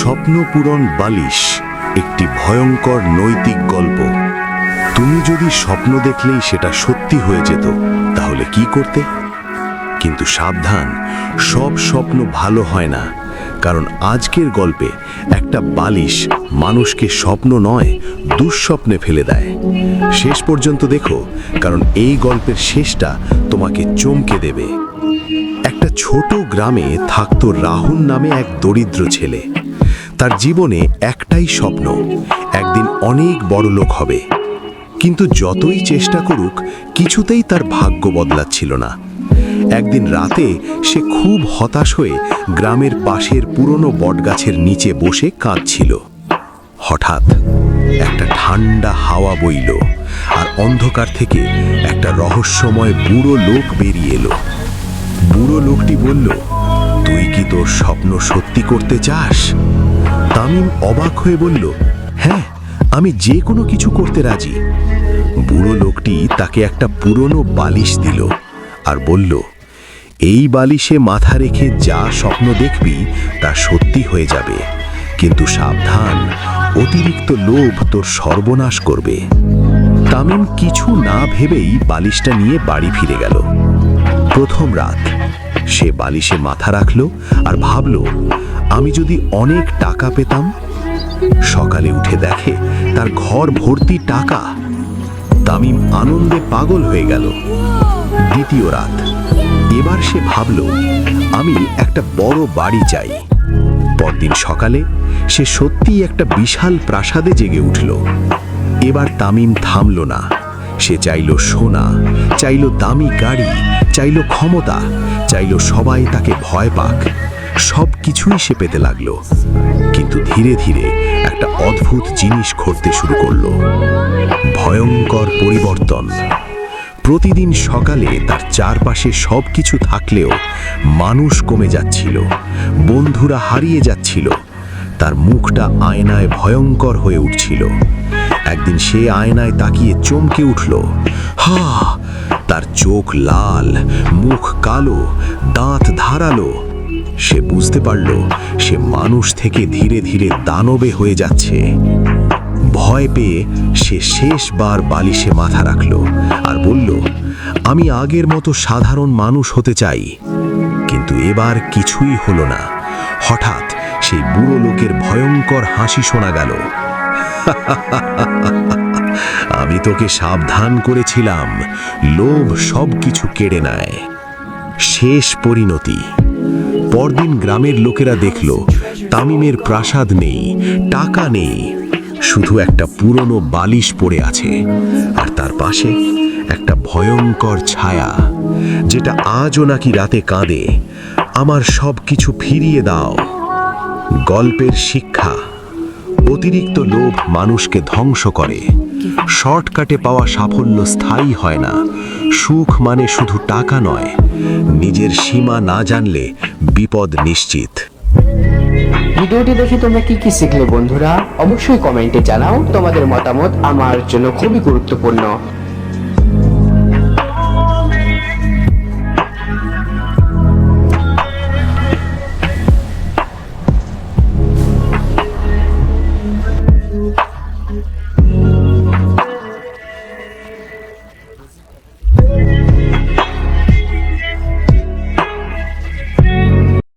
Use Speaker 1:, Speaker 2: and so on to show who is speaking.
Speaker 1: স্বপ্নপূরণ বালিশ একটি ভয়ঙ্কর নৈতিক গল্প। তুমি যদি স্বপ্ন দেখলেই সেটা সত্যি হয়ে যেত তাহলে কি করতে? কিন্তু সাবধান, সব স্বপ্ন ভালো হয় না। কারণ আজকের গল্পে একটা বালিশ মানুষকে স্বপ্ন নয় দুঃস্বপ্নে ফেলে দেয়। শেষ পর্যন্ত দেখো, কারণ এই গল্পের শেষটা তোমাকে চমকে দেবে। একটা ছোট গ্রামে থাকতো রাহুল নামে এক দরিদ্র ছেলে। তার জীবনে একটাই স্বপ্ন, একদিন অনেক বড় লোক হবে। কিন্তু যতই চেষ্টা করুক কিছুতেই তার ভাগ্য বদলাচ্ছিল না। একদিন রাতে সে খুব হতাশ হয়ে গ্রামের পাশের পুরনো বটগাছের নিচে বসে কাঁদছিল। হঠাৎ একটা ঠান্ডা হাওয়া বইল, আর অন্ধকার থেকে একটা রহস্যময় বুড়ো লোক বেরিয়ে এলো। বুড়ো লোকটি বলল, তুই কি তোর স্বপ্ন সত্যি করতে চাস? তামিম অবাক হয়ে বলল, হ্যাঁ, আমি যে কোনো কিছু করতে রাজি। বুড়ো লোকটি তাকে একটা পুরনো বালিশ দিল আর বলল, এই বালিশে মাথা রেখে যা স্বপ্ন দেখবি তা সত্যি হয়ে যাবে। কিন্তু সাবধান, অতিরিক্ত লোভ তোর সর্বনাশ করবে। তামিম কিছু না ভেবেই বালিশটা নিয়ে বাড়ি ফিরে গেল। প্রথম রাত সে বালিশে মাথা রাখল আর ভাবল, আমি যদি অনেক টাকা পেতাম। সকালে উঠে দেখে তার ঘর ভর্তি টাকা। তামিম আনন্দে পাগল হয়ে গেল। দ্বিতীয় রাত, এবার সে ভাবল, আমি একটা বড় বাড়ি চাই। পরদিন সকালে সে সত্যিই একটা বিশাল প্রাসাদে জেগে উঠল। এবার তামিম থামল না। সে চাইল সোনা, চাইল দামি গাড়ি, চাইল ক্ষমতা, চাইল সবাই তাকে ভয় পাক। সব কিছুই সে পেতে লাগলো। কিন্তু ধীরে ধীরে একটা অদ্ভুত জিনিস ঘটতে শুরু করলো, ভয়ঙ্কর পরিবর্তন। প্রতিদিন সকালে তার চারপাশে সব কিছু থাকলেও মানুষ কমে যাচ্ছিল, বন্ধুরা হারিয়ে যাচ্ছিল। তার মুখটা আয়নায় ভয়ঙ্কর হয়ে উঠছিল। একদিন সে আয়নায় তাকিয়ে চমকে উঠল। হা! তার চোখ লাল, মুখ কালো, দাঁত ধারালো। সে বুঝতে পারল সে মানুষ থেকে ধীরে ধীরে দানবে হয়ে যাচ্ছে। ভয় পেয়ে সে শেষবার বালিশে মাথা রাখল আর বলল, আমি আগের মতো সাধারণ মানুষ হতে চাই। কিন্তু এবার কিছুই হলো না। হঠাৎ সেই বুড়ো লোকের ভয়ঙ্কর হাসি শোনা গেল। আমি তোকে সাবধান করেছিলাম, লোভ সব কিছু কেড়ে নেয়। শেষ পরিণতি। পরদিন গ্রামের লোকেরা দেখল তামিমের প্রাসাদ নেই, টাকা নেই, শুধু একটা পুরনো বালিশ পড়ে আছে। আর তার পাশে একটা ভয়ঙ্কর ছায়া, যেটা আজও নাকি রাতে কাঁদে, আমার সব কিছু ফিরিয়ে দাও। গল্পের শিক্ষা, অতিরিক্ত লোভ মানুষকে ধ্বংস করে। শর্টকাটে পাওয়া সাফল্য স্থায়ী হয় না। সুখ মানে শুধু টাকা নয়, নিজের সীমা না জানলে বিপদ নিশ্চিত।
Speaker 2: ভিডিওটি দেখে তোমরা কি কি শিখলে বন্ধুরা? অবশ্যই কমেন্টে জানাও। তোমাদের মতামত আমার জন্য খুবই গুরুত্বপূর্ণ।